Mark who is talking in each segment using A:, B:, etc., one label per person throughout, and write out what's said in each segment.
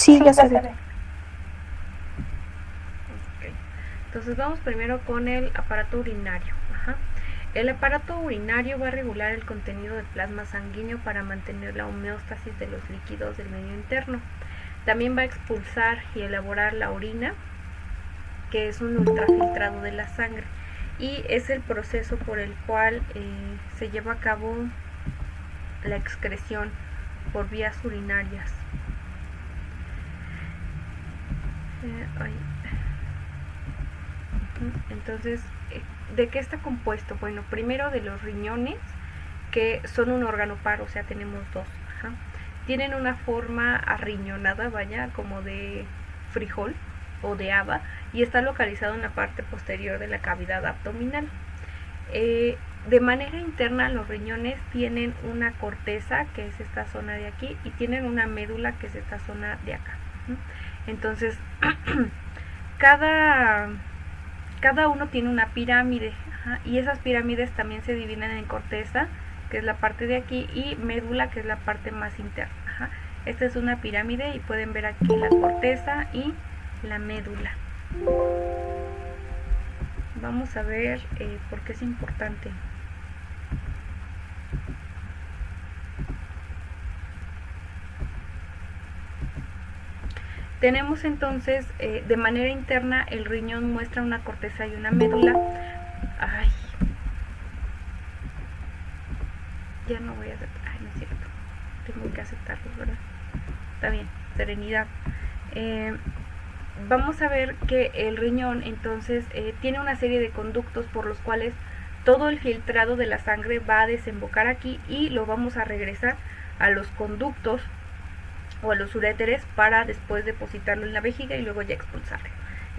A: Sí, ya se ve.
B: Ok. Entonces vamos primero con el aparato urinario. Ajá. El aparato urinario va a regular el contenido del plasma sanguíneo para mantener la homeostasis de los líquidos del medio interno. También va a expulsar y elaborar la orina, que es un ultrafiltrado de la sangre, y es el proceso por el cual se lleva a cabo la excreción por vías urinarias. Entonces, ¿de qué está compuesto? Bueno, primero de los riñones, que son un órgano par, o sea, tenemos dos. Ajá. Tienen una forma arriñonada, vaya, como de frijol o de haba, y está localizado en la parte posterior de la cavidad abdominal. De manera interna, los riñones tienen una corteza, que es esta zona de aquí, y tienen una médula, que es esta zona de acá. Entonces, cada uno tiene una pirámide, ajá, y esas pirámides también se dividen en corteza, que es la parte de aquí, y médula, que es la parte más interna. Ajá. Esta es una pirámide y pueden ver aquí la corteza y la médula. Vamos a ver por qué es importante. Tenemos entonces, de manera interna, el riñón muestra una corteza y una médula. Ay, ya no voy a aceptar. Ay, no es cierto. Tengo que aceptarlo, ¿verdad? Está bien, serenidad. Vamos a ver que el riñón entonces tiene una serie de conductos por los cuales todo el filtrado de la sangre va a desembocar aquí y lo vamos a regresar a los conductos o a los uréteres para después depositarlo en la vejiga y luego ya expulsarlo.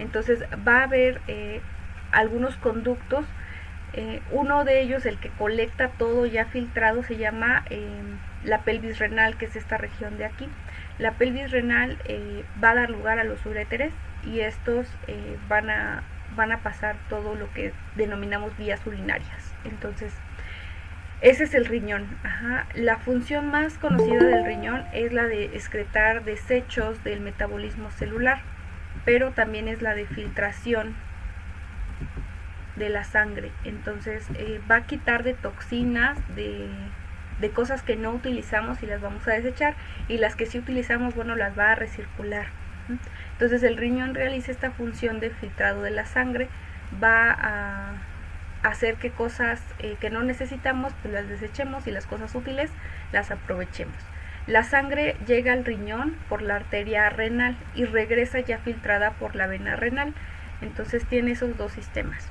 B: Entonces va a haber algunos conductos. Uno de ellos, el que colecta todo ya filtrado, se llama la pelvis renal, que es esta región de aquí. La pelvis renal va a dar lugar a los uréteres y estos van a pasar todo lo que denominamos vías urinarias. Entonces, ese es el riñón. Ajá. La función más conocida del riñón es la de excretar desechos del metabolismo celular, pero también es la de filtración de la sangre. Entonces va a quitar de toxinas, de cosas que no utilizamos y las vamos a desechar, y las que sí utilizamos, bueno, las va a recircular. Entonces el riñón realiza esta función de filtrado de la sangre, va a hacer que cosas que no necesitamos pues las desechemos y las cosas útiles las aprovechemos. La sangre llega al riñón por la arteria renal y regresa ya filtrada por la vena renal. Entonces tiene esos dos sistemas.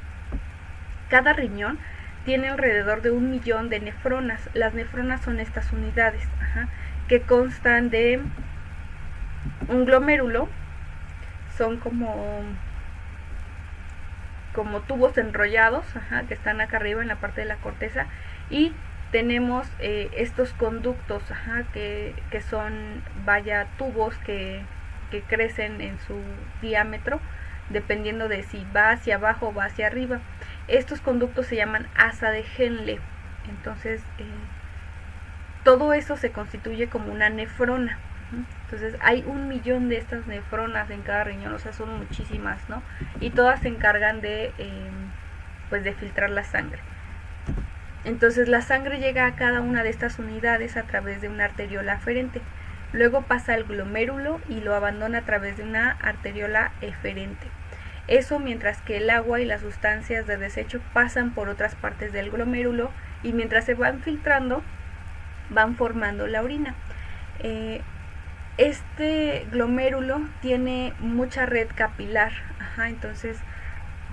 B: Cada riñón tiene alrededor de 1 millón de nefronas. Las nefronas son estas unidades, ajá, que constan de un glomérulo, son como tubos enrollados, ajá, que están acá arriba en la parte de la corteza, y tenemos estos conductos, ajá, que son, vaya, tubos que crecen en su diámetro, dependiendo de si va hacia abajo o va hacia arriba. Estos conductos se llaman asa de Henle. Entonces, todo eso se constituye como una nefrona. Entonces, hay 1 millón de estas nefronas en cada riñón, o sea, son muchísimas, ¿no? Y todas se encargan de, pues, de filtrar la sangre. Entonces, la sangre llega a cada una de estas unidades a través de una arteriola aferente. Luego pasa al glomérulo y lo abandona a través de una arteriola eferente. Eso mientras que el agua y las sustancias de desecho pasan por otras partes del glomérulo y mientras se van filtrando van formando la orina. Este glomérulo tiene mucha red capilar, ajá, entonces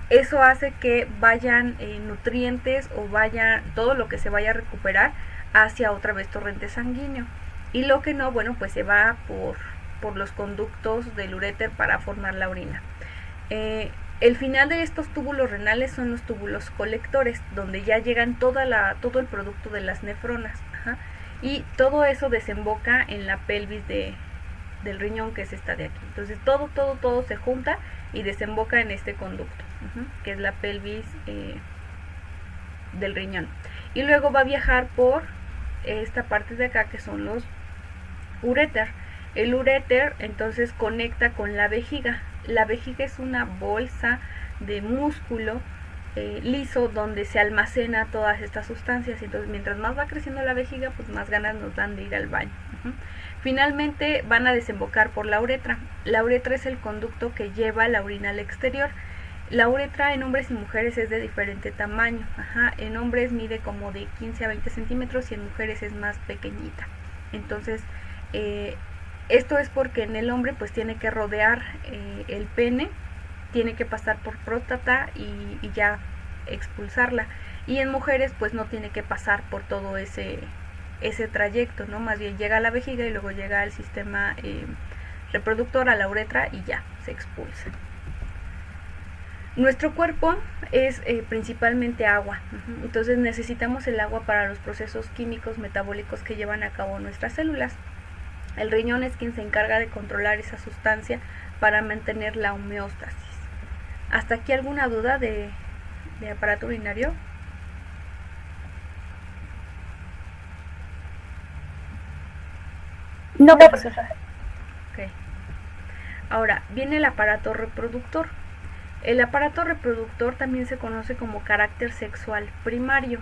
B: eso hace que vayan nutrientes o vaya todo lo que se vaya a recuperar hacia otra vez torrente sanguíneo, y lo que no, bueno, pues se va por los conductos del uréter para formar la orina. El final de estos túbulos renales son los túbulos colectores, donde ya llegan todo el producto de las nefronas, ajá, y todo eso desemboca en la pelvis del riñón, que es esta de aquí. Entonces todo se junta y desemboca en este conducto, que es la pelvis del riñón, y luego va a viajar por esta parte de acá, que son los uréter. El uréter entonces conecta con la vejiga. La vejiga es una bolsa de músculo liso donde se almacena todas estas sustancias. Entonces mientras más va creciendo la vejiga, pues más ganas nos dan de ir al baño. Finalmente van a desembocar por la uretra. La uretra es el conducto que lleva la orina al exterior. La uretra en hombres y mujeres es de diferente tamaño. En hombres mide como de 15 a 20 centímetros y en mujeres es más pequeñita. Entonces, esto es porque en el hombre pues tiene que rodear el pene, tiene que pasar por próstata y ya expulsarla. Y en mujeres pues no tiene que pasar por todo ese trayecto, ¿no? Más bien llega a la vejiga y luego llega al sistema reproductor, a la uretra y ya se expulsa. Nuestro cuerpo es principalmente agua, entonces necesitamos el agua para los procesos químicos metabólicos que llevan a cabo nuestras células. El riñón es quien se encarga de controlar esa sustancia para mantener la homeostasis. ¿Hasta aquí alguna duda de aparato urinario?
A: No, profesora.
B: Okay. Ahora, viene el aparato reproductor. El aparato reproductor también se conoce como carácter sexual primario.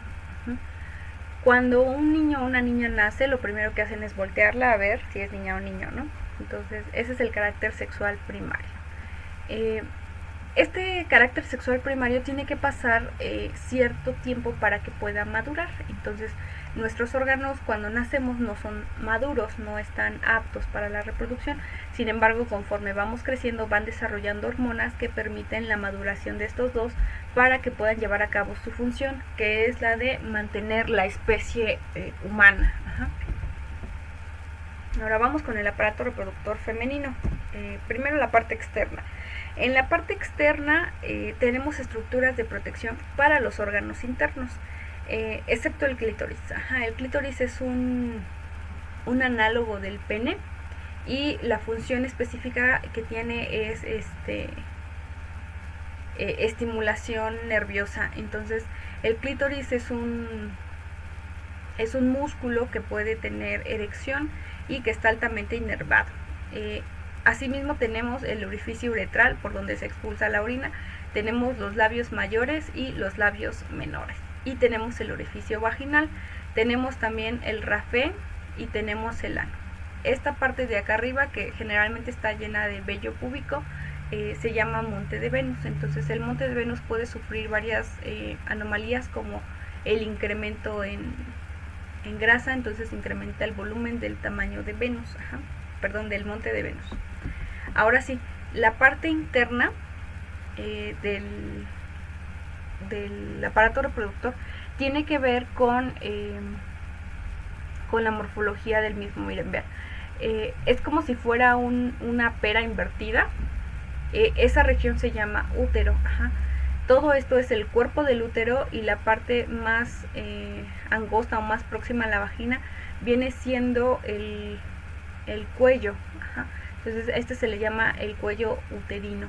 B: Cuando un niño o una niña nace, lo primero que hacen es voltearla a ver si es niña o niño, ¿no? Entonces, ese es el carácter sexual primario. Este carácter sexual primario tiene que pasar cierto tiempo para que pueda madurar. Entonces, nuestros órganos cuando nacemos no son maduros, no están aptos para la reproducción. Sin embargo, conforme vamos creciendo van desarrollando hormonas que permiten la maduración de estos dos para que puedan llevar a cabo su función, que es la de mantener la especie humana. Ahora vamos con el aparato reproductor femenino. Primero la parte externa. En la parte externa tenemos estructuras de protección para los órganos internos, excepto el clítoris. El clítoris es un análogo del pene y la función específica que tiene es estimulación nerviosa. Entonces el clítoris es un músculo que puede tener erección y que está altamente inervado. Asimismo tenemos el orificio uretral por donde se expulsa la orina, tenemos los labios mayores y los labios menores y tenemos el orificio vaginal, tenemos también el rafé y tenemos el ano. Esta parte de acá arriba, que generalmente está llena de vello púbico, se llama monte de Venus. Entonces el monte de Venus puede sufrir varias anomalías como el incremento en grasa, entonces incrementa el volumen del tamaño de Venus, del monte de Venus. Ahora sí, la parte interna del aparato reproductor tiene que ver con la morfología del mismo. Miren, vean, es como si fuera una pera invertida. Esa región se llama útero. Todo esto es el cuerpo del útero y la parte más angosta o más próxima a la vagina viene siendo el cuello. Entonces este se le llama el cuello uterino.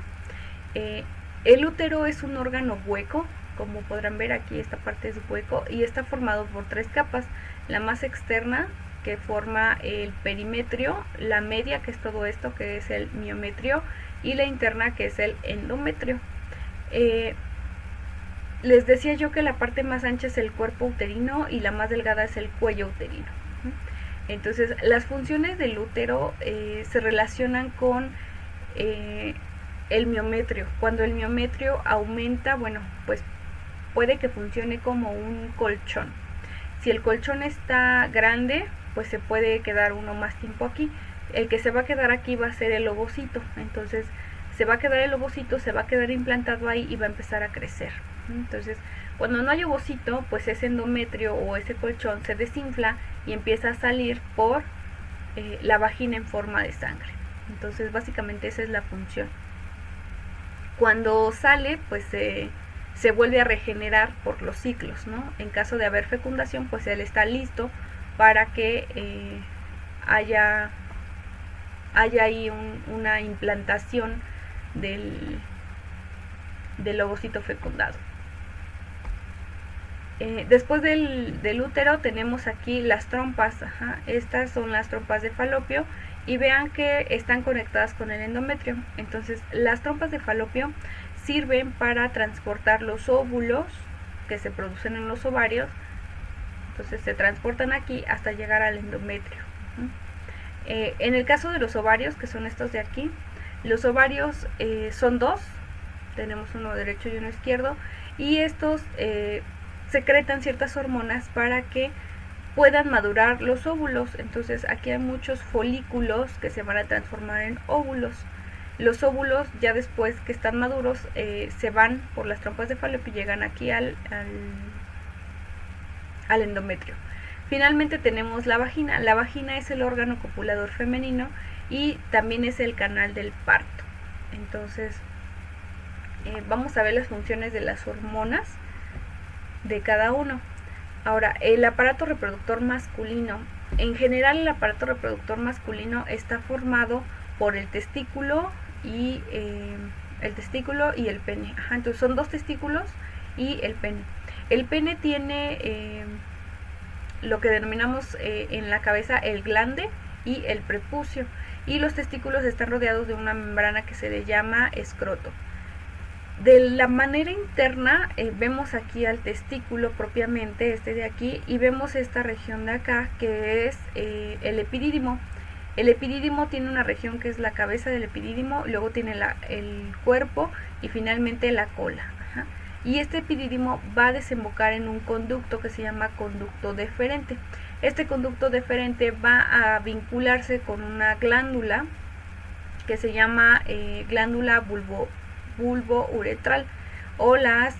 B: El útero es un órgano hueco, como podrán ver aquí esta parte es hueco y está formado por 3 capas. La más externa, que forma el perimetrio, la media, que es todo esto, que es el miometrio, y la interna, que es el endometrio. Les decía yo que la parte más ancha es el cuerpo uterino y la más delgada es el cuello uterino. Entonces las funciones del útero se relacionan con el miometrio. Cuando el miometrio aumenta, bueno, pues puede que funcione como un colchón. Si el colchón está grande, pues se puede quedar uno más tiempo aquí. El que se va a quedar aquí va a ser el ovocito. Entonces se va a quedar el ovocito, se va a quedar implantado ahí y va a empezar a crecer. Entonces cuando no hay ovocito, pues ese endometrio o ese colchón se desinfla y empieza a salir por la vagina en forma de sangre. Entonces básicamente esa es la función. Cuando sale, pues se vuelve a regenerar por los ciclos, ¿no? En caso de haber fecundación, pues él está listo para que haya ahí una implantación del ovocito fecundado. Después del útero tenemos aquí las trompas, estas son las trompas de falopio y vean que están conectadas con el endometrio. Entonces las trompas de falopio sirven para transportar los óvulos que se producen en los ovarios, entonces se transportan aquí hasta llegar al endometrio. En el caso de los ovarios, que son estos de aquí, los ovarios son dos, tenemos uno derecho y uno izquierdo, y estos secretan ciertas hormonas para que puedan madurar los óvulos. Entonces aquí hay muchos folículos que se van a transformar en óvulos. Los óvulos ya después que están maduros se van por las trompas de falopio y llegan aquí al endometrio. Finalmente tenemos la vagina. La vagina es el órgano copulador femenino y también es el canal del parto. Entonces vamos a ver las funciones de las hormonas de cada uno. Ahora, el aparato reproductor masculino. En general el aparato reproductor masculino está formado por el testículo y el pene. Entonces son dos testículos y el pene. El pene tiene lo que denominamos en la cabeza el glande y el prepucio, y los testículos están rodeados de una membrana que se le llama escroto. De la manera interna vemos aquí al testículo propiamente, este de aquí, y vemos esta región de acá que es el epidídimo. El epidídimo tiene una región que es la cabeza del epidídimo, luego tiene el cuerpo y finalmente la cola. Y este epidídimo va a desembocar en un conducto que se llama conducto deferente. Este conducto deferente va a vincularse con una glándula que se llama glándula bulbouretral o las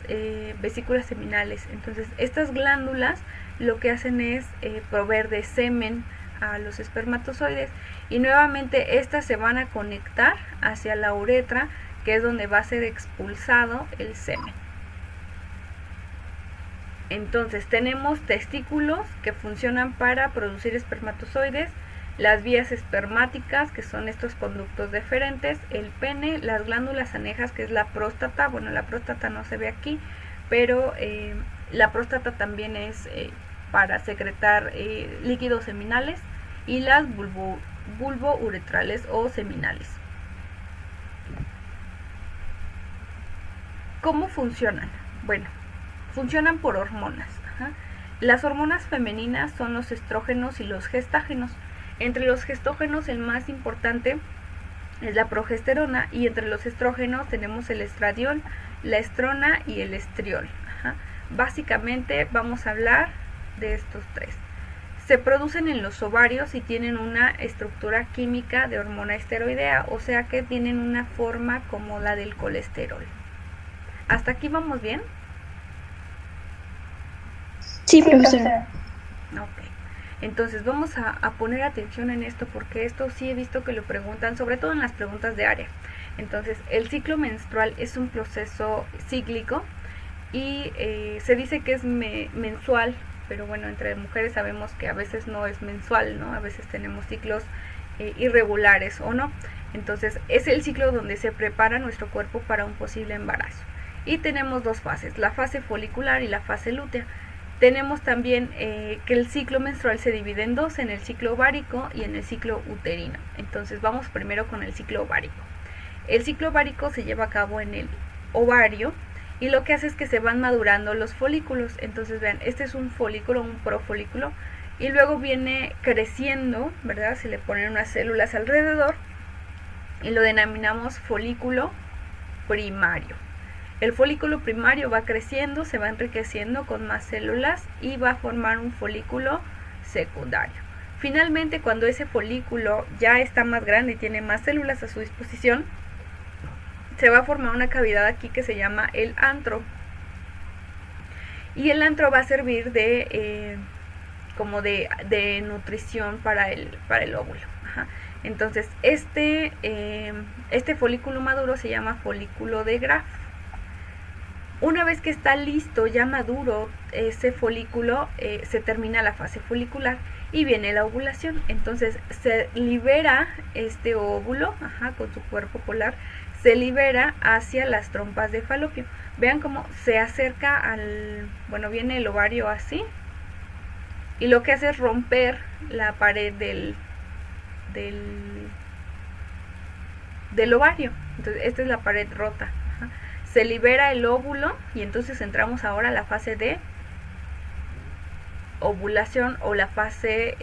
B: vesículas seminales. Entonces estas glándulas lo que hacen es proveer de semen a los espermatozoides, y nuevamente estas se van a conectar hacia la uretra, que es donde va a ser expulsado el semen. Entonces tenemos testículos que funcionan para producir espermatozoides, las vías espermáticas, que son estos conductos deferentes, el pene, las glándulas anejas, que es la próstata. Bueno, la próstata no se ve aquí, pero la próstata también es para secretar líquidos seminales, y las bulbouretrales o seminales. ¿Cómo funcionan? Bueno, funcionan por hormonas. Las hormonas femeninas son los estrógenos y los gestágenos. Entre los gestógenos el más importante es la progesterona, y entre los estrógenos tenemos el estradiol, la estrona y el estriol. Básicamente vamos a hablar de estos tres. Se producen en los ovarios y tienen una estructura química de hormona esteroidea, o sea que tienen una forma como la del colesterol. ¿Hasta aquí vamos bien?
A: Sí, profesora.
B: Ok. Entonces vamos a poner atención en esto, porque esto sí he visto que lo preguntan, sobre todo en las preguntas de área. Entonces, el ciclo menstrual es un proceso cíclico y se dice que es mensual, pero bueno, entre mujeres sabemos que a veces no es mensual, ¿no? A veces tenemos ciclos irregulares o no. Entonces, es el ciclo donde se prepara nuestro cuerpo para un posible embarazo. Y tenemos dos fases, la fase folicular y la fase lútea. Tenemos también que el ciclo menstrual se divide en dos, en el ciclo ovárico y en el ciclo uterino. Entonces vamos primero con el ciclo ovárico. El ciclo ovárico se lleva a cabo en el ovario y lo que hace es que se van madurando los folículos. Entonces vean, este es un folículo, un profolículo, y luego viene creciendo, ¿verdad? Se le ponen unas células alrededor y lo denominamos folículo primario. El folículo primario va creciendo, se va enriqueciendo con más células y va a formar un folículo secundario. Finalmente, cuando ese folículo ya está más grande y tiene más células a su disposición, se va a formar una cavidad aquí que se llama el antro. Y el antro va a servir de nutrición para el óvulo. Entonces, este folículo maduro se llama folículo de Graf. Una vez que está listo, ya maduro ese folículo, se termina la fase folicular y viene la ovulación. Entonces se libera este óvulo, con su cuerpo polar, se libera hacia las trompas de falopio. Vean cómo se acerca al, bueno, viene el ovario así, y lo que hace es romper la pared del ovario. Entonces esta es la pared rota. Ajá. Se libera el óvulo y entonces entramos ahora a la fase de ovulación o la fase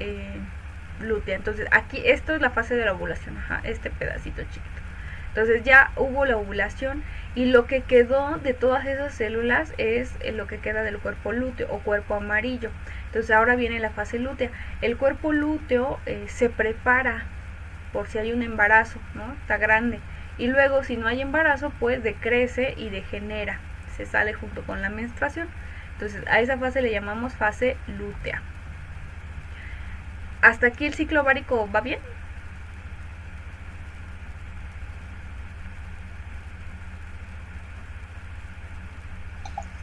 B: lútea. Entonces aquí esto es la fase de la ovulación, ajá, este pedacito chiquito. Entonces ya hubo la ovulación y lo que quedó de todas esas células es lo que queda del cuerpo lúteo o cuerpo amarillo. Entonces ahora viene la fase lútea. El cuerpo lúteo se prepara por si hay un embarazo, ¿no? Está grande. Y luego si no hay embarazo, pues decrece y degenera. Se sale junto con la menstruación. Entonces a esa fase le llamamos fase lútea. ¿Hasta aquí el ciclo ovárico va bien?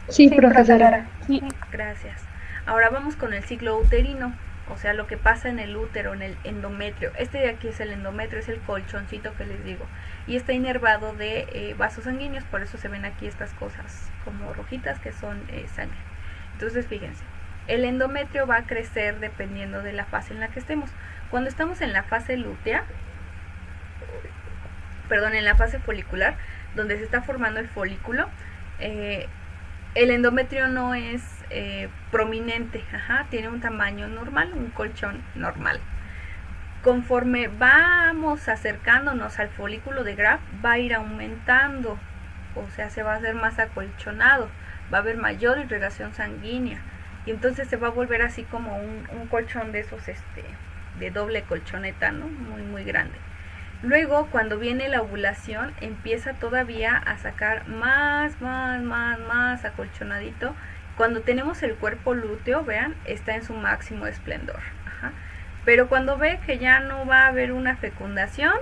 A: Sí, profesora. Sí.
B: Gracias. Ahora vamos con el ciclo uterino, o sea, lo que pasa en el útero, en el endometrio. Este de aquí es el endometrio, es el colchoncito que les digo. Y está inervado de vasos sanguíneos, por eso se ven aquí estas cosas como rojitas que son sangre. Entonces, fíjense, el endometrio va a crecer dependiendo de la fase en la que estemos. Cuando estamos en la fase lútea, perdón, en la fase folicular, donde se está formando el folículo, el endometrio no es prominente, ajá, tiene un tamaño normal, un colchón normal. Conforme vamos acercándonos al folículo de Graf, va a ir aumentando, o sea, se va a hacer más acolchonado, va a haber mayor irrigación sanguínea, y entonces se va a volver así como un colchón de esos, de doble colchoneta, ¿no? Muy, muy grande. Luego, cuando viene la ovulación, empieza todavía a sacar más acolchonadito. Cuando tenemos el cuerpo lúteo, vean, está en su máximo esplendor. Ajá. Pero cuando ve que ya no va a haber una fecundación,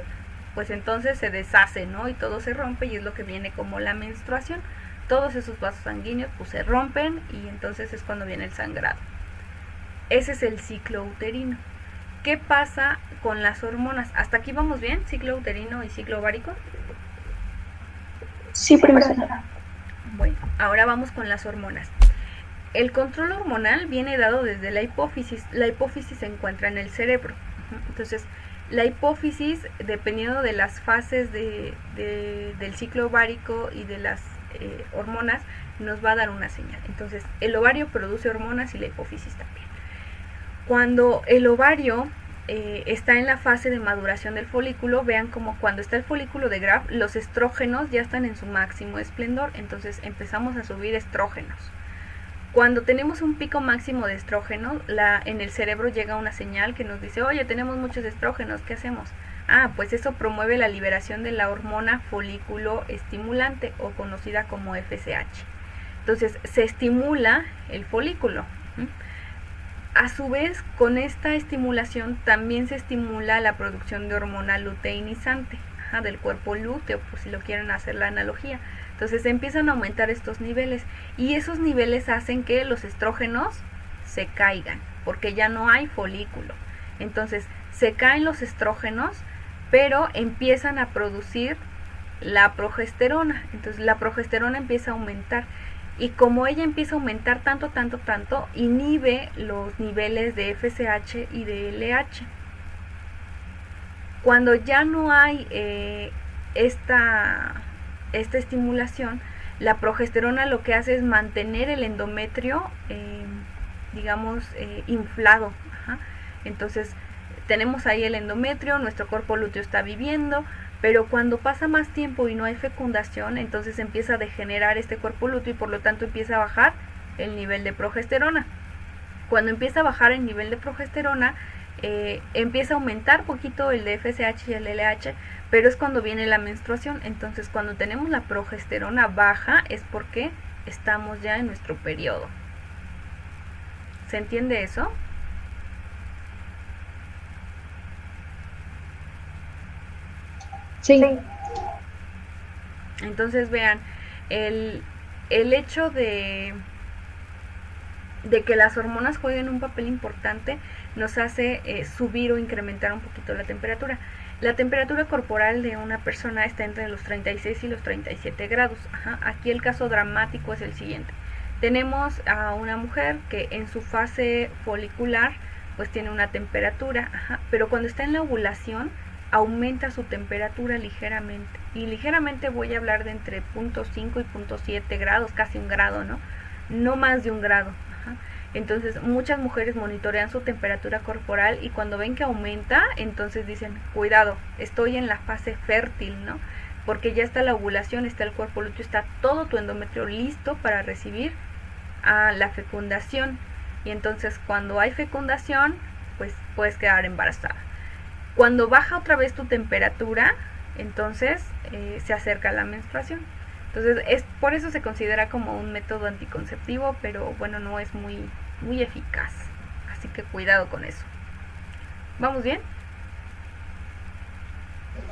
B: pues entonces se deshace, ¿no? Y todo se rompe y es lo que viene como la menstruación. Todos esos vasos sanguíneos pues se rompen y entonces es cuando viene el sangrado. Ese es el ciclo uterino. ¿Qué pasa con las hormonas? ¿Hasta aquí vamos bien? ¿Ciclo uterino y ciclo ovárico?
A: Sí, profesora.
B: Bueno, ahora vamos con las hormonas. El control hormonal viene dado desde la hipófisis. La hipófisis se encuentra en el cerebro. Entonces, la hipófisis, dependiendo de las fases del ciclo ovárico y de las hormonas, nos va a dar una señal. Entonces, el ovario produce hormonas y la hipófisis también. Cuando el ovario está en la fase de maduración del folículo, vean como cuando está el folículo de Graf, los estrógenos ya están en su máximo esplendor, entonces empezamos a subir estrógenos. Cuando tenemos un pico máximo de estrógenos, en el cerebro llega una señal que nos dice, oye, tenemos muchos estrógenos, ¿qué hacemos? Ah, pues eso promueve la liberación de la hormona folículo estimulante o conocida como FSH. Entonces se estimula el folículo. A su vez, con esta estimulación también se estimula la producción de hormona luteinizante del cuerpo lúteo, por si lo quieren hacer la analogía. Entonces empiezan a aumentar estos niveles y esos niveles hacen que los estrógenos se caigan porque ya no hay folículo. Entonces se caen los estrógenos, pero empiezan a producir la progesterona. Entonces la progesterona empieza a aumentar. Y como ella empieza a aumentar tanto, inhibe los niveles de FSH y de LH. Cuando ya no hay esta estimulación, la progesterona lo que hace es mantener el endometrio, inflado. Ajá. Entonces, tenemos ahí el endometrio, nuestro cuerpo lúteo está viviendo, pero cuando pasa más tiempo y no hay fecundación, entonces empieza a degenerar este cuerpo lúteo y por lo tanto empieza a bajar el nivel de progesterona. Cuando empieza a bajar el nivel de progesterona, empieza a aumentar poquito el de FSH y el LH, pero es cuando viene la menstruación. Entonces cuando tenemos la progesterona baja es porque estamos ya en nuestro periodo. ¿Se entiende eso?
A: Sí.
B: Entonces vean, el hecho de que las hormonas jueguen un papel importante nos hace subir o incrementar un poquito la temperatura. La temperatura corporal de una persona está entre los 36 y los 37 grados. Ajá. Aquí el caso dramático es el siguiente. Tenemos a una mujer que en su fase folicular pues tiene una temperatura, ajá, pero cuando está en la ovulación aumenta su temperatura ligeramente. Y ligeramente voy a hablar de entre 0.5 y 0.7 grados, casi un grado, ¿no? No más de un grado. Ajá. Entonces muchas mujeres monitorean su temperatura corporal y cuando ven que aumenta, entonces dicen, cuidado, estoy en la fase fértil, ¿no? Porque ya está la ovulación, está el cuerpo lúteo, está todo tu endometrio listo para recibir a la fecundación. Y entonces cuando hay fecundación, pues puedes quedar embarazada. Cuando baja otra vez tu temperatura, entonces se acerca la menstruación. Entonces por eso se considera como un método anticonceptivo, pero bueno, no es muy eficaz. Así que cuidado con eso. ¿Vamos bien?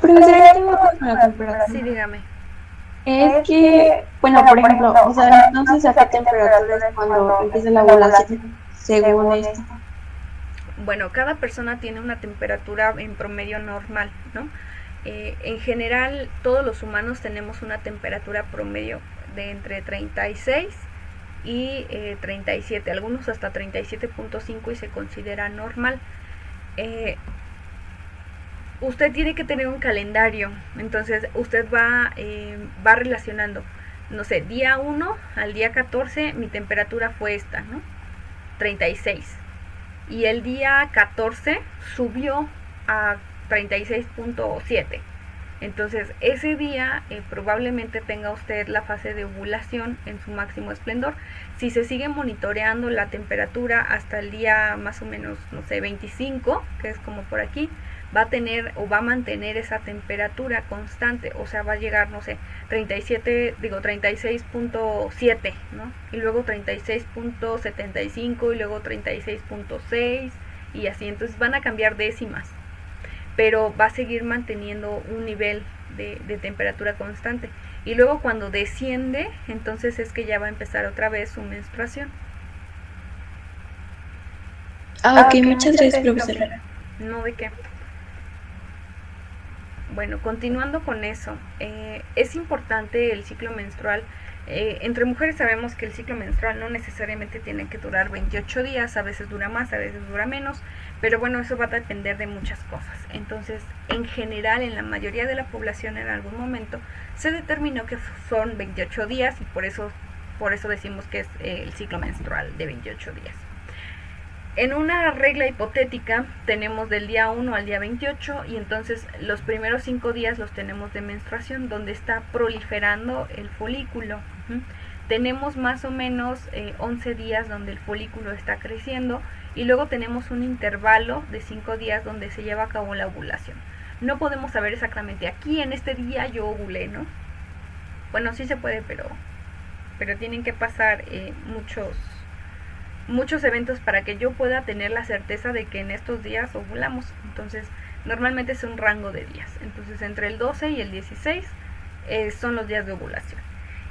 C: Profesora, yo tengo una con la temperatura.
B: Sí, dígame.
C: Es que, bueno, por ejemplo, o sea, entonces a qué temperatura es cuando empieza la ovulación, según esto.
B: Bueno, cada persona tiene una temperatura en promedio normal, ¿no? En general, todos los humanos tenemos una temperatura promedio de entre 36 y 37, algunos hasta 37.5 y se considera normal. Usted tiene que tener un calendario, entonces usted va relacionando, no sé, día 1 al día 14 mi temperatura fue esta, ¿no? 36. Y el día 14 subió a 36.7. Entonces ese día probablemente tenga usted la fase de ovulación en su máximo esplendor. Si se sigue monitoreando la temperatura hasta el día más o menos, no sé, 25, que es como por aquí, va a tener o va a mantener esa temperatura constante, o sea, va a llegar, no sé, 36.7, ¿no? Y luego 36.75 y luego 36.6 y así, entonces van a cambiar décimas, pero va a seguir manteniendo un nivel de temperatura constante. Y luego cuando desciende, entonces es que ya va a empezar otra vez su menstruación.
C: Ok, muchas gracias, profesora.
B: No, de qué. Bueno, continuando con eso, es importante el ciclo menstrual. Entre mujeres sabemos que el ciclo menstrual no necesariamente tiene que durar 28 días, a veces dura más, a veces dura menos, pero bueno, eso va a depender de muchas cosas. Entonces, en general, en la mayoría de la población en algún momento se determinó que son 28 días y por eso decimos que es el ciclo menstrual de 28 días. En una regla hipotética tenemos del día 1 al día 28 y entonces los primeros 5 días los tenemos de menstruación donde está proliferando el folículo. Tenemos más o menos 11 días donde el folículo está creciendo y luego tenemos un intervalo de 5 días donde se lleva a cabo la ovulación. No podemos saber exactamente aquí en este día yo ovulé, ¿no? Bueno, sí se puede, pero tienen que pasar muchos eventos para que yo pueda tener la certeza de que en estos días ovulamos. Entonces normalmente es un rango de días, entonces entre el 12 y el 16 son los días de ovulación.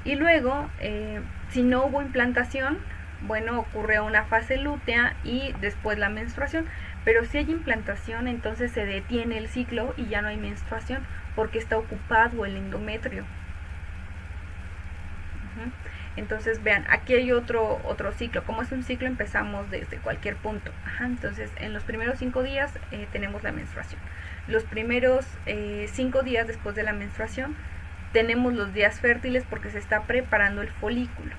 B: Y luego si no hubo implantación, bueno, ocurre una fase lútea y después la menstruación, pero si hay implantación entonces se detiene el ciclo y ya no hay menstruación porque está ocupado el endometrio. Entonces vean, aquí hay otro ciclo. Como es un ciclo, empezamos desde cualquier punto. Entonces en los primeros 5 días tenemos la menstruación. Los primeros 5 días después de la menstruación tenemos los días fértiles porque se está preparando el folículo.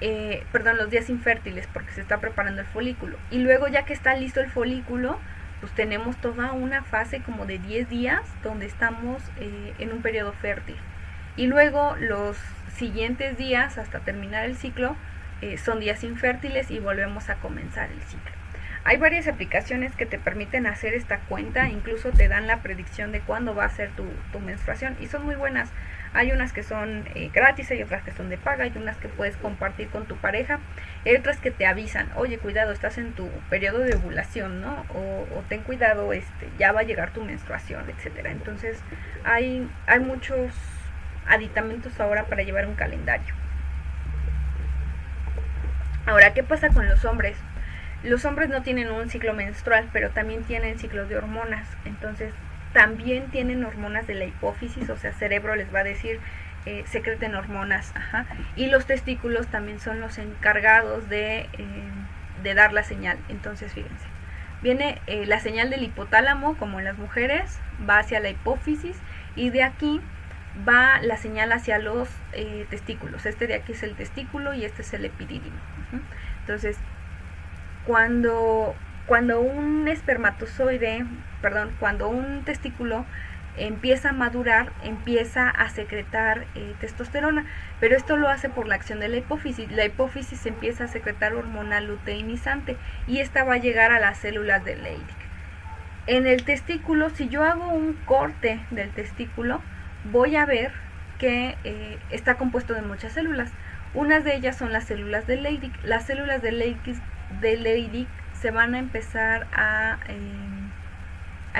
B: Los días infértiles porque se está preparando el folículo. Y luego ya que está listo el folículo, pues tenemos toda una fase como de 10 días donde estamos en un periodo fértil. Y luego los siguientes días hasta terminar el ciclo son días infértiles y volvemos a comenzar el ciclo. Hay varias aplicaciones que te permiten hacer esta cuenta, incluso te dan la predicción de cuándo va a ser tu menstruación y son muy buenas. Hay unas que son gratis, hay otras que son de paga, hay unas que puedes compartir con tu pareja, hay otras que te avisan, oye, cuidado, estás en tu periodo de ovulación, ¿no? O ten cuidado, ya va a llegar tu menstruación, etcétera. Entonces hay muchos aditamentos ahora para llevar un calendario. Ahora, ¿qué pasa con los hombres? Los hombres no tienen un ciclo menstrual, pero también tienen ciclos de hormonas. Entonces, también tienen hormonas de la hipófisis, o sea, cerebro les va a decir secreten hormonas, ajá, y los testículos también son los encargados de dar la señal. Entonces fíjense, viene la señal del hipotálamo, como en las mujeres, va hacia la hipófisis, y de aquí va la señal hacia los testículos. Este de aquí es el testículo y este es el epidídimo. Entonces, cuando un espermatozoide, perdón, cuando un testículo empieza a madurar, empieza a secretar testosterona, pero esto lo hace por la acción de la hipófisis. La hipófisis empieza a secretar hormona luteinizante y esta va a llegar a las células de Leydig. En el testículo, si yo hago un corte del testículo, voy a ver que está compuesto de muchas células. Unas de ellas son las células de Leydig. Las células de Leydig se van a empezar a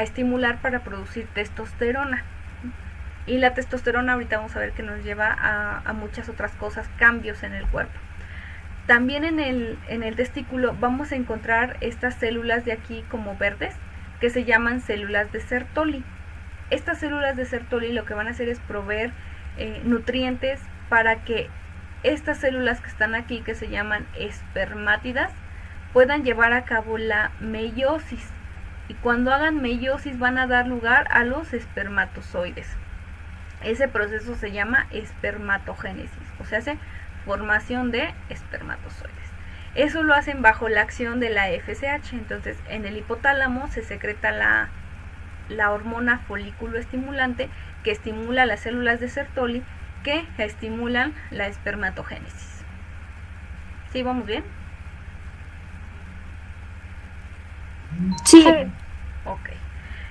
B: estimular para producir testosterona. Y la testosterona ahorita vamos a ver que nos lleva a muchas otras cosas, cambios en el cuerpo. También en el testículo vamos a encontrar estas células de aquí como verdes, que se llaman células de Sertoli. Estas células de Sertoli lo que van a hacer es proveer nutrientes para que estas células que están aquí, que se llaman espermátidas, puedan llevar a cabo la meiosis. Y cuando hagan meiosis van a dar lugar a los espermatozoides. Ese proceso se llama espermatogénesis, o sea, hace formación de espermatozoides. Eso lo hacen bajo la acción de la FSH. Entonces, en el hipotálamo se secreta la hormona folículo estimulante, que estimula las células de Sertoli, que estimulan la espermatogénesis. ¿Sí, vamos bien?
C: Sí.
B: Ok.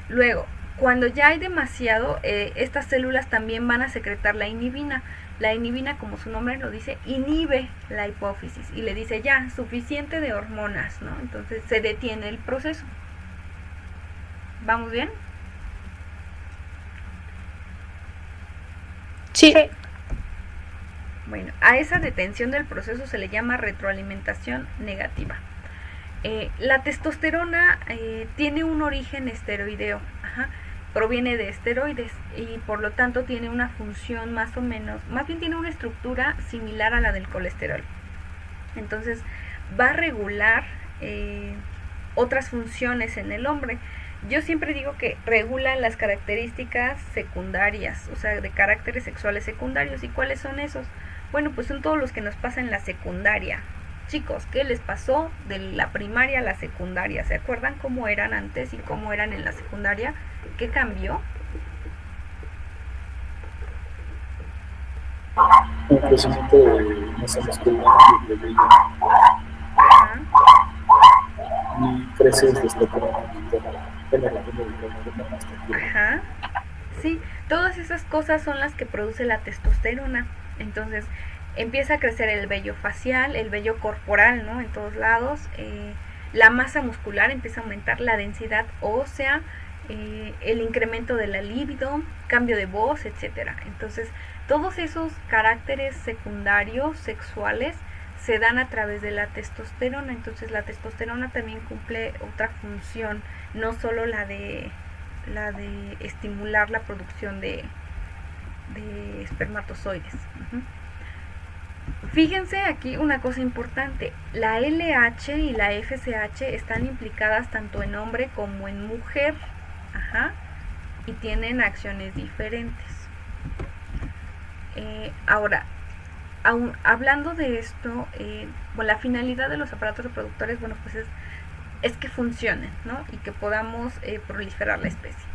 B: Luego, cuando ya hay demasiado, estas células también van a secretar la inhibina. La inhibina, como su nombre lo dice, inhibe la hipófisis y le dice ya, suficiente de hormonas, ¿no? Entonces se detiene el proceso. ¿Vamos bien?
C: Sí.
B: Bueno, a esa detención del proceso se le llama retroalimentación negativa. La testosterona tiene un origen esteroideo, proviene de esteroides y por lo tanto tiene una función más bien tiene una estructura similar a la del colesterol. Entonces va a regular otras funciones en el hombre. Yo siempre digo que regula las características secundarias, o sea, de caracteres sexuales secundarios. ¿Y cuáles son esos? Bueno, pues son todos los que nos pasan en la secundaria. Chicos, ¿qué les pasó de la primaria a la secundaria? ¿Se acuerdan cómo eran antes y cómo eran en la secundaria? ¿Qué cambió?
D: Un crecimiento de masa muscular y de vello.
B: Ajá.
D: Y creces de estatura en la región de la estatura.
B: Ajá. Sí, todas esas cosas son las que produce la testosterona. Entonces empieza a crecer el vello facial, el vello corporal, ¿no? En todos lados. La masa muscular empieza a aumentar, la densidad ósea, el incremento de la libido, cambio de voz, etcétera. Entonces, todos esos caracteres secundarios sexuales se dan a través de la testosterona. Entonces, la testosterona también cumple otra función, no solo la de estimular la producción de espermatozoides. Fíjense aquí una cosa importante, la LH y la FSH están implicadas tanto en hombre como en mujer, y tienen acciones diferentes. Ahora, hablando de esto, la finalidad de los aparatos reproductores, bueno, pues es que funcionen, ¿no? Y que podamos proliferar la especie.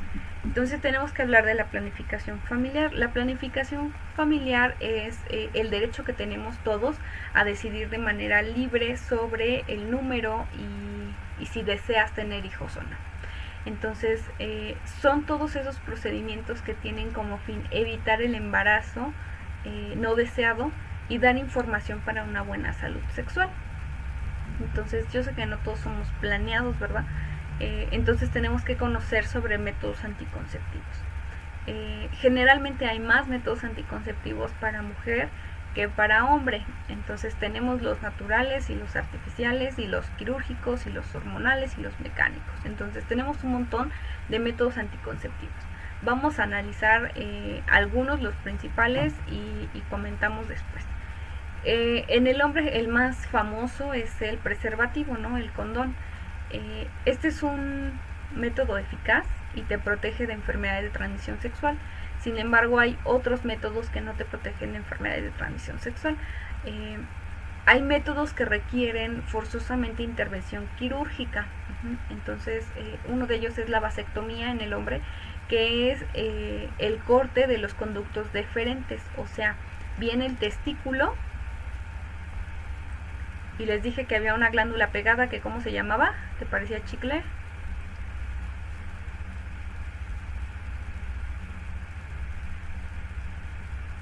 B: Entonces tenemos que hablar de la planificación familiar. La planificación familiar es el derecho que tenemos todos a decidir de manera libre sobre el número y si deseas tener hijos o no. Entonces son todos esos procedimientos que tienen como fin evitar el embarazo no deseado y dar información para una buena salud sexual. Entonces yo sé que no todos somos planeados, ¿verdad? Entonces tenemos que conocer sobre métodos anticonceptivos. Generalmente hay más métodos anticonceptivos para mujer que para hombre. Entonces tenemos los naturales y los artificiales y los quirúrgicos y los hormonales y los mecánicos. Entonces tenemos un montón de métodos anticonceptivos. Vamos a analizar algunos, los principales, y comentamos después. En el hombre el más famoso es el preservativo, ¿no? El condón. Este es un método eficaz y te protege de enfermedades de transmisión sexual. Sin embargo, hay otros métodos que no te protegen de enfermedades de transmisión sexual. Hay métodos que requieren forzosamente intervención quirúrgica. Entonces, uno de ellos es la vasectomía en el hombre, que es el corte de los conductos deferentes. O sea, viene el testículo, y les dije que había una glándula pegada que, ¿cómo se llamaba? Que parecía chicle.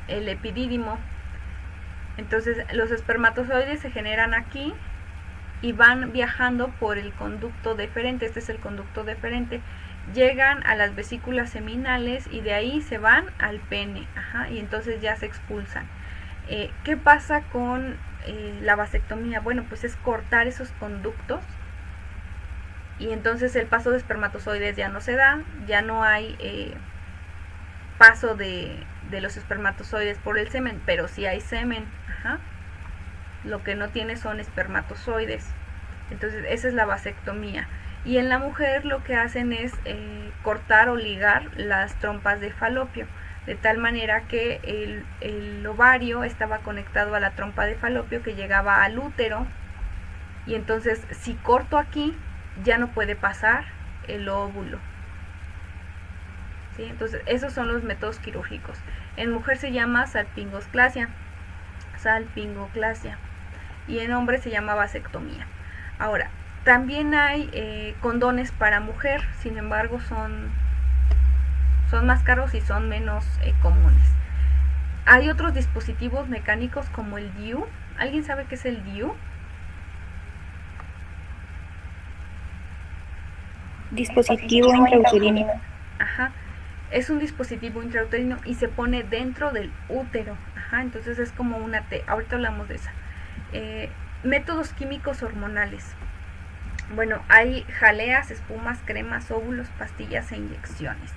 B: El epidídimo. Entonces los espermatozoides se generan aquí y van viajando por el conducto deferente. Este es el conducto deferente. Llegan a las vesículas seminales y de ahí se van al pene. Y entonces ya se expulsan. ¿Qué pasa con la vasectomía? Bueno, pues es cortar esos conductos, y entonces el paso de espermatozoides ya no se da, ya no hay paso de los espermatozoides por el semen, pero sí hay semen. Lo que no tiene son espermatozoides. Entonces esa es la vasectomía. Y en la mujer lo que hacen es cortar o ligar las trompas de falopio, de tal manera que el ovario estaba conectado a la trompa de falopio que llegaba al útero, y entonces si corto aquí ya no puede pasar el óvulo. ¿Sí? Entonces esos son los métodos quirúrgicos. En mujer se llama salpingoclasia, y en hombre se llama vasectomía. Ahora, también hay condones para mujer, sin embargo son más caros y son menos comunes. Hay otros dispositivos mecánicos como el DIU. ¿Alguien sabe qué es el DIU?
C: Dispositivo intrauterino.
B: Es un dispositivo intrauterino y se pone dentro del útero. Entonces es como una T. Ahorita hablamos de esa. Métodos químicos hormonales. Bueno, hay jaleas, espumas, cremas, óvulos, pastillas e inyecciones.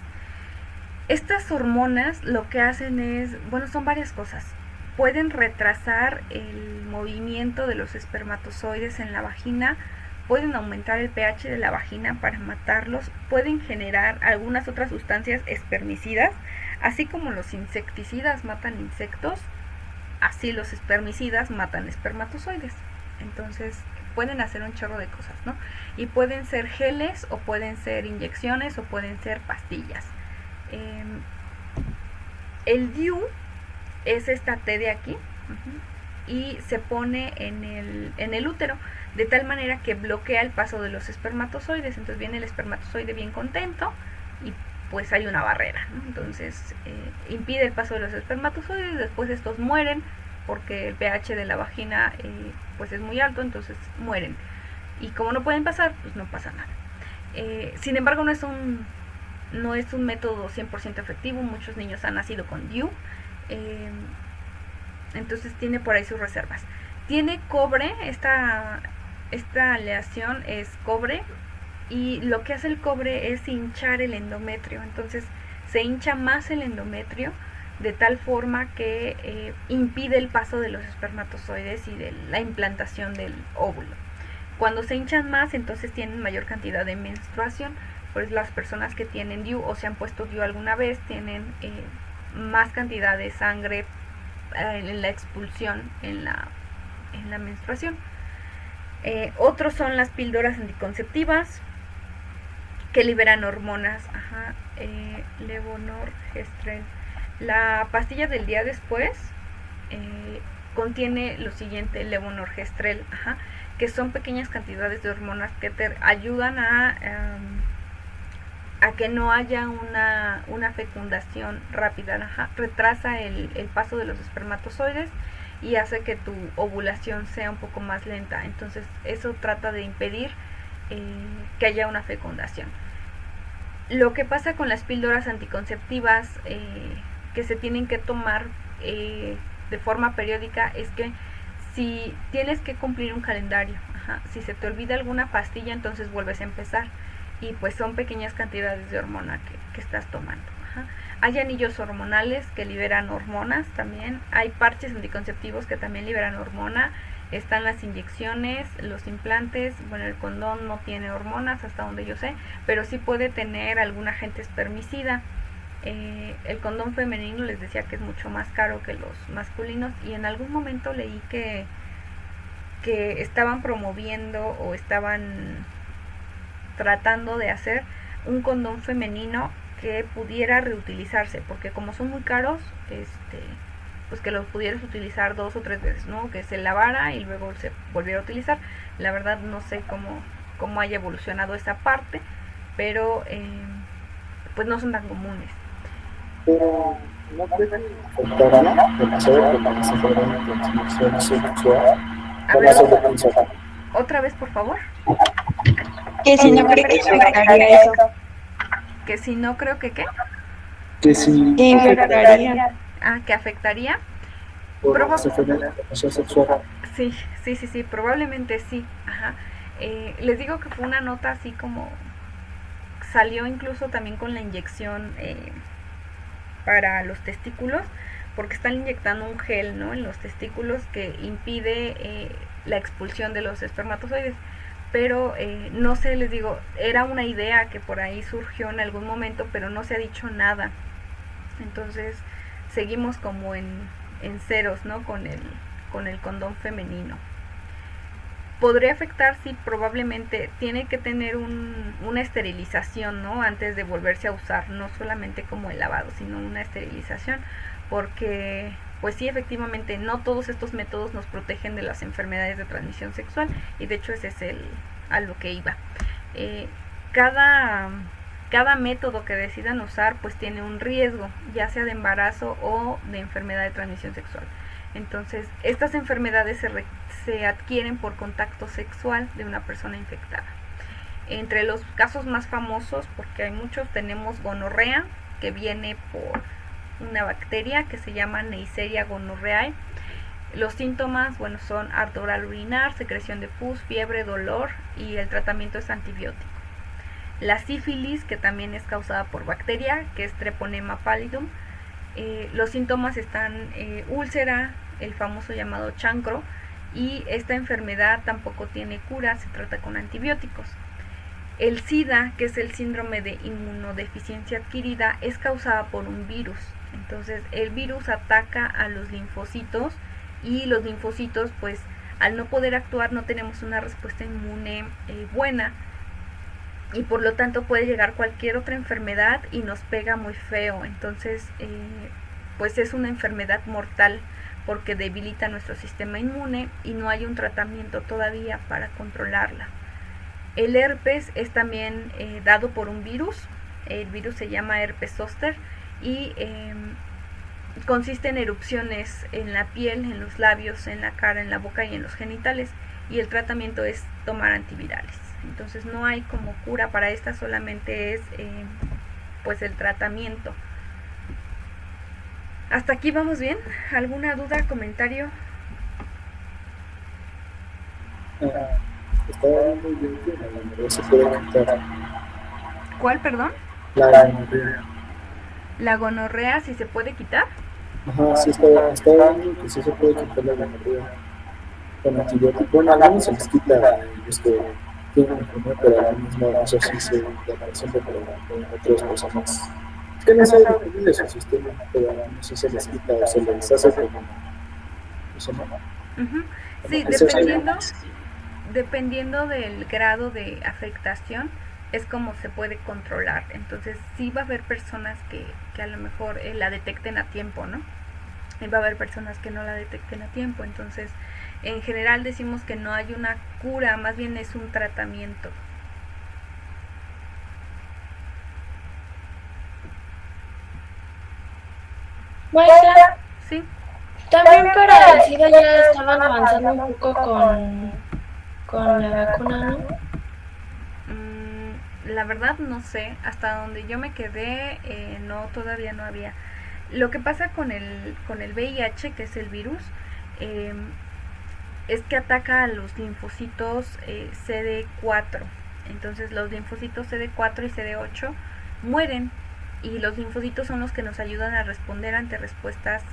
B: Estas hormonas lo que hacen es, bueno, son varias cosas. Pueden retrasar el movimiento de los espermatozoides en la vagina, pueden aumentar el pH de la vagina para matarlos, pueden generar algunas otras sustancias espermicidas, así como los insecticidas matan insectos, así los espermicidas matan espermatozoides. Entonces pueden hacer un chorro de cosas, ¿no? Y pueden ser geles, o pueden ser inyecciones, o pueden ser pastillas. El DIU es esta T de aquí, y se pone en el útero, de tal manera que bloquea el paso de los espermatozoides. Entonces viene el espermatozoide bien contento y pues hay una barrera, ¿no? Entonces impide el paso de los espermatozoides. Después estos mueren porque el pH de la vagina pues es muy alto, entonces mueren, y como no pueden pasar, pues no pasa nada. Sin embargo, no es un método 100% efectivo. Muchos niños han nacido con DIU, entonces tiene por ahí sus reservas. Tiene cobre, esta aleación es cobre, y lo que hace el cobre es hinchar el endometrio. Entonces se hincha más el endometrio, de tal forma que impide el paso de los espermatozoides y de la implantación del óvulo. Cuando se hinchan más, entonces tienen mayor cantidad de menstruación. Pues las personas que tienen DIU o se han puesto DIU alguna vez tienen más cantidad de sangre en la expulsión, en la menstruación. Otros son las píldoras anticonceptivas que liberan hormonas. Levonorgestrel. La pastilla del día después contiene lo siguiente: levonorgestrel, que son pequeñas cantidades de hormonas que te ayudan a que no haya una fecundación rápida. Retrasa el paso de los espermatozoides y hace que tu ovulación sea un poco más lenta. Entonces eso trata de impedir que haya una fecundación. Lo que pasa con las píldoras anticonceptivas que se tienen que tomar de forma periódica es que si tienes que cumplir un calendario, si se te olvida alguna pastilla, entonces vuelves a empezar. Y pues son pequeñas cantidades de hormona que estás tomando. Hay anillos hormonales que liberan hormonas también. Hay parches anticonceptivos que también liberan hormona. Están las inyecciones, los implantes. Bueno, el condón no tiene hormonas hasta donde yo sé, pero sí puede tener algún agente espermicida. El condón femenino les decía que es mucho más caro que los masculinos, y en algún momento leí que estaban promoviendo o estaban tratando de hacer un condón femenino que pudiera reutilizarse, porque como son muy caros, pues que los pudieras utilizar 2 o 3 veces, ¿no? Que se lavara y luego se volviera a utilizar. La verdad no sé cómo haya evolucionado esa parte, pero pues no son tan comunes.
D: Pero no creo que afectaría demasiado con la transmisión sexual.
B: A ver, otra vez por favor.
C: Que si no cree que afectaría eso.
B: Que si no creo que qué.
D: Que si
C: Que afectaría.
B: Que afectaría.
D: por la transmisión sexual.
B: Sí, probablemente sí. Les digo que fue una nota así como salió incluso también con la inyección para los testículos, porque están inyectando un gel, ¿no?, en los testículos que impide la expulsión de los espermatozoides. Pero no sé, les digo, era una idea que por ahí surgió en algún momento, pero no se ha dicho nada. Entonces seguimos como en ceros, ¿no?, con el condón femenino. Podría afectar, sí, probablemente. Tiene que tener una esterilización, ¿no?, antes de volverse a usar, no solamente como el lavado, sino una esterilización, porque pues sí, efectivamente, no todos estos métodos nos protegen de las enfermedades de transmisión sexual, y de hecho ese es a lo que iba. Cada método que decidan usar pues tiene un riesgo, ya sea de embarazo o de enfermedad de transmisión sexual. Entonces, estas enfermedades se adquieren por contacto sexual de una persona infectada. Entre los casos más famosos, porque hay muchos, tenemos gonorrea, que viene por una bacteria que se llama Neisseria gonorrhoeae. Los síntomas, bueno, son ardor al orinar, secreción de pus, fiebre, dolor, y el tratamiento es antibiótico. La sífilis, que también es causada por bacteria, que es Treponema pallidum. Los síntomas están úlcera, el famoso llamado chancro, y esta enfermedad tampoco tiene cura, se trata con antibióticos. El SIDA, que es el síndrome de inmunodeficiencia adquirida, es causada por un virus. Entonces el virus ataca a los linfocitos, y los linfocitos, pues al no poder actuar, no tenemos una respuesta inmune buena, y por lo tanto puede llegar cualquier otra enfermedad y nos pega muy feo. Entonces pues es una enfermedad mortal, porque debilita nuestro sistema inmune y no hay un tratamiento todavía para controlarla. El herpes es también dado por un virus. El virus se llama herpes zóster, y consiste en erupciones en la piel, en los labios, en la cara, en la boca y en los genitales, y el tratamiento es tomar antivirales. Entonces no hay como cura para esta, solamente es pues el tratamiento. ¿Hasta aquí vamos bien? ¿Alguna duda, comentario?
D: Está muy bien que la gonorrea se puede quitar.
B: ¿Cuál, perdón?
D: La gonorrea.
B: ¿La gonorrea si se puede quitar?
D: Sí, está bien que sí se puede quitar la gonorrea con antibiótico. Bueno, a algunos se les quita los que tienen enfermedad, pero a algunos no, eso sí se da siempre con otras personas. Es que no sé, depende de su sistema, pero a algunos sí se les quita o se les hace como eso, ¿no?
B: Sí, dependiendo del grado de afectación es como se puede controlar. Entonces sí va a haber personas que a lo mejor la detecten a tiempo, ¿no? Y va a haber personas que no la detecten a tiempo. Entonces en general decimos que no hay una cura, más bien es un tratamiento.
E: Maestra,
B: Sí.
E: también para el SIDA ya estaban avanzando un poco con la vacuna, ¿no?
B: La verdad no sé, hasta donde yo me quedé, no, todavía no había. Lo que pasa con el VIH, que es el virus, eh, es que ataca a los linfocitos CD4. Entonces los linfocitos CD4 y CD8 mueren y los linfocitos son los que nos ayudan a responder ante respuestas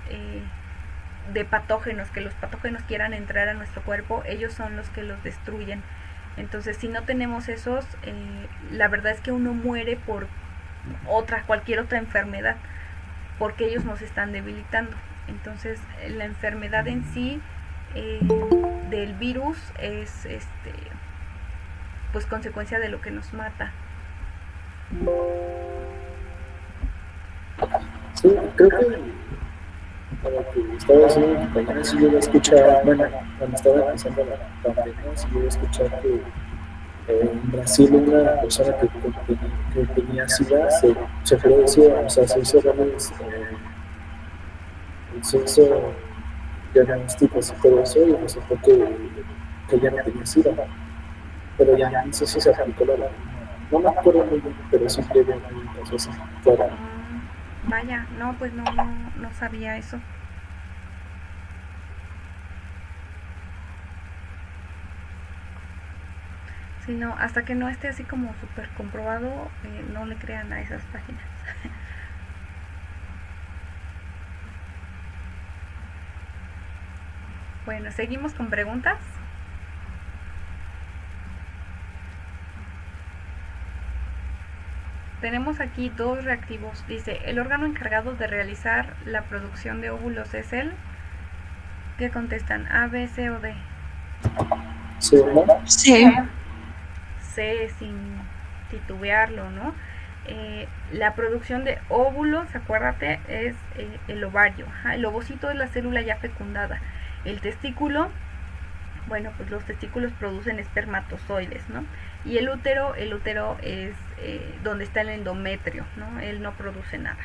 B: de patógenos, que los patógenos quieran entrar a nuestro cuerpo, ellos son los que los destruyen. Entonces si no tenemos esos, la verdad es que uno muere por cualquier otra enfermedad, porque ellos nos están debilitando. Entonces la enfermedad en sí del virus es pues consecuencia de lo que nos mata.
D: Sí, creo que como que estaba diciendo mi compañera, sí llegué a escuchar, bueno, cuando estaba empezando la pandemia, sí llegué a escuchar que en Brasil una persona que tenía SIDA se ofreció, o sea, se hizo diagnósticos y todo eso, y resultó que ya no tenía SIDA, pero ya no sé si se aplicó la vacuna. No me acuerdo muy bien, pero sí que de un caso así fuera.
B: Vaya, no, pues no sabía eso. Si no, hasta que no esté así como súper comprobado, no le crean a esas páginas. Bueno, seguimos con preguntas. Tenemos aquí dos reactivos. Dice, el órgano encargado de realizar la producción de óvulos es el... ¿Qué contestan? ¿A, B, C o D?
D: ¿Sí, no?
C: Sí.
B: C sin titubearlo, ¿no? La producción de óvulos, acuérdate, es el ovario. Ajá, el ovocito es la célula ya fecundada. El testículo, bueno, pues los testículos producen espermatozoides, ¿no? Y el útero es donde está el endometrio, ¿no? Él no produce nada.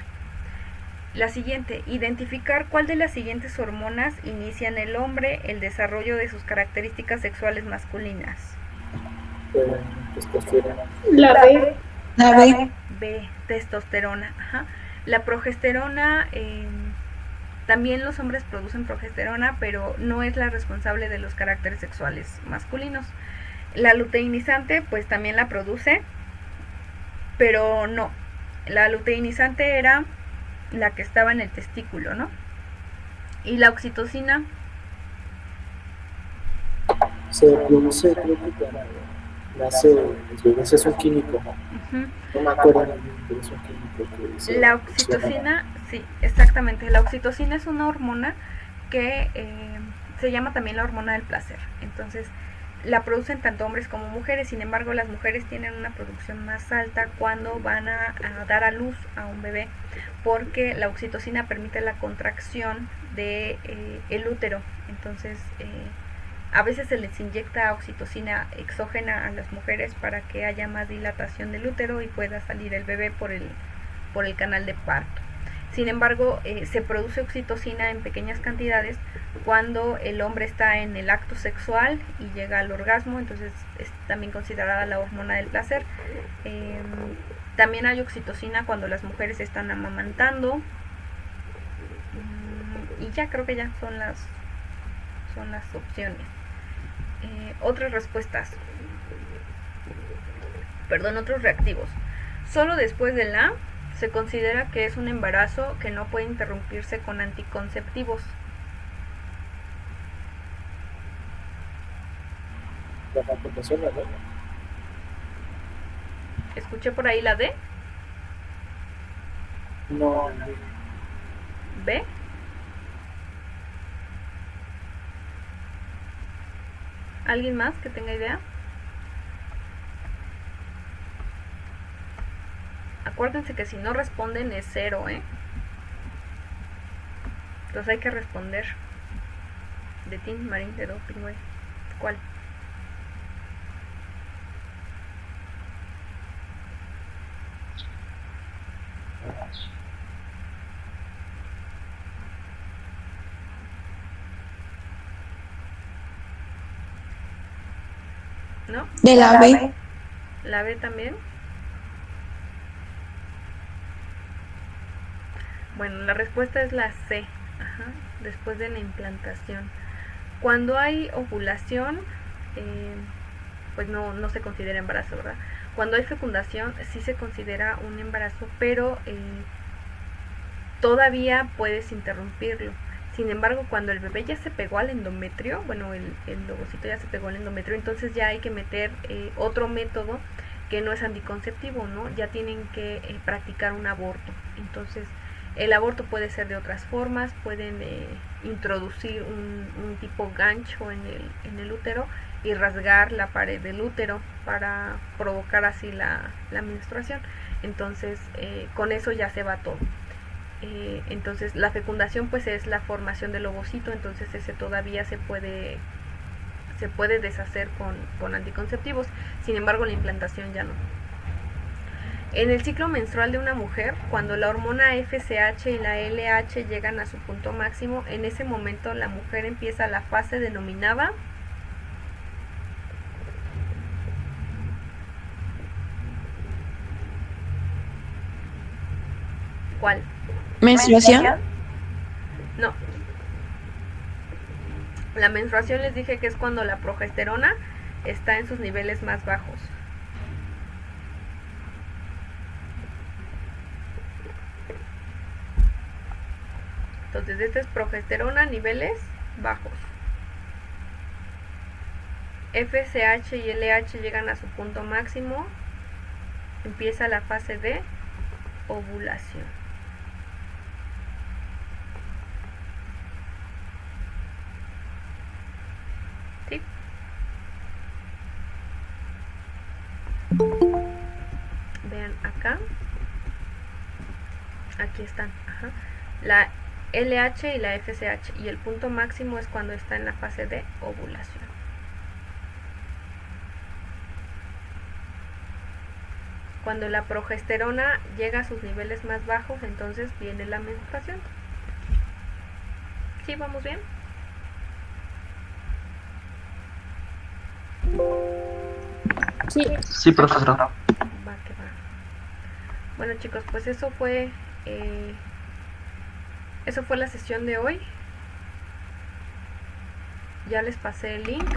B: La siguiente, identificar cuál de las siguientes hormonas inicia en el hombre el desarrollo de sus características sexuales masculinas.
D: Testosterona.
A: La B.
C: La B.
B: B, testosterona. Ajá. La progesterona, también los hombres producen progesterona, pero no es la responsable de los caracteres sexuales masculinos. La luteinizante, pues también la produce, pero no. La luteinizante era la que estaba en el testículo, ¿no? Y la oxitocina
D: Se produce, creo que cuando nace los bebés, es un químico. No me acuerdo muy bien, pero es un químico que se
B: la oxitocina, sí, exactamente. La oxitocina es una hormona que se llama también la hormona del placer. Entonces, la producen tanto hombres como mujeres. Sin embargo, las mujeres tienen una producción más alta cuando van a dar a luz a un bebé, porque la oxitocina permite la contracción de el útero. Entonces, a veces se les inyecta oxitocina exógena a las mujeres para que haya más dilatación del útero y pueda salir el bebé por el canal de parto. Sin embargo, se produce oxitocina en pequeñas cantidades cuando el hombre está en el acto sexual y llega al orgasmo, entonces es también considerada la hormona del placer. También hay oxitocina cuando las mujeres están amamantando. Y ya creo que ya son las opciones. Otras respuestas. Otros reactivos. Solo después de la se considera que es un embarazo que no puede interrumpirse con anticonceptivos.
D: La fecundación, ¿no?
B: Escuché por ahí la D.
D: No,
B: B. ¿Alguien más que tenga idea? Acuérdense que si no responden es 0, ¿eh? Entonces hay que responder. De Tin, Marín, de Do, Pingüe. ¿Cuál? ¿No?
C: De la B.
B: La B también. Bueno, la respuesta es la C, ajá, después de la implantación. Cuando hay ovulación, pues no se considera embarazo, ¿verdad? Cuando hay fecundación sí se considera un embarazo, pero todavía puedes interrumpirlo. Sin embargo, cuando el bebé ya se pegó al endometrio, bueno, el ovocito ya se pegó al endometrio, entonces ya hay que meter otro método que no es anticonceptivo, ¿no? Ya tienen que practicar un aborto. Entonces, el aborto puede ser de otras formas, pueden introducir un tipo gancho en el útero y rasgar la pared del útero para provocar así la menstruación. Entonces, con eso ya se va todo. Entonces la fecundación pues es la formación del ovocito, entonces ese todavía se puede deshacer con anticonceptivos. Sin embargo, la implantación ya no. En el ciclo menstrual de una mujer, cuando la hormona FSH y la LH llegan a su punto máximo, en ese momento la mujer empieza la fase denominada ¿cuál?
C: Menstruación.
B: No. La menstruación les dije que es cuando la progesterona está en sus niveles más bajos. Entonces, esta es progesterona, niveles bajos. FSH y LH llegan a su punto máximo. Empieza la fase de ovulación. ¿Sí? Vean acá. Aquí están. Ajá. La LH y la FSH. Y el punto máximo es cuando está en la fase de ovulación. Cuando la progesterona llega a sus niveles más bajos, entonces viene la menstruación. ¿Sí, vamos bien?
F: Sí, profesora.
B: Va que va. Bueno, chicos, pues eso fue la sesión de hoy. Ya les pasé el link.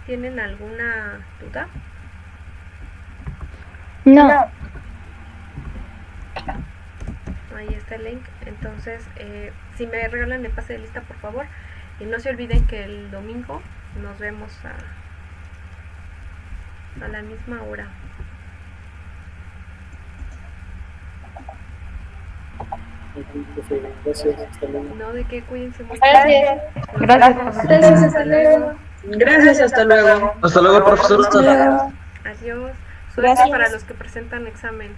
B: ¿Tienen alguna duda?
A: No.
B: Ahí está el link. Entonces, si me regalan el pase de lista, por favor. Y no se olviden que el domingo nos vemos a la misma hora.
D: Gracias, hasta luego.
B: No, de que cuídense mucho.
E: Gracias.
A: Gracias, profesor.
E: Gracias, hasta luego.
C: Gracias, hasta luego.
F: Hasta luego, profesora.
C: Hasta luego.
B: Adiós. Suerte
C: Gracias.
B: para los que presentan examen.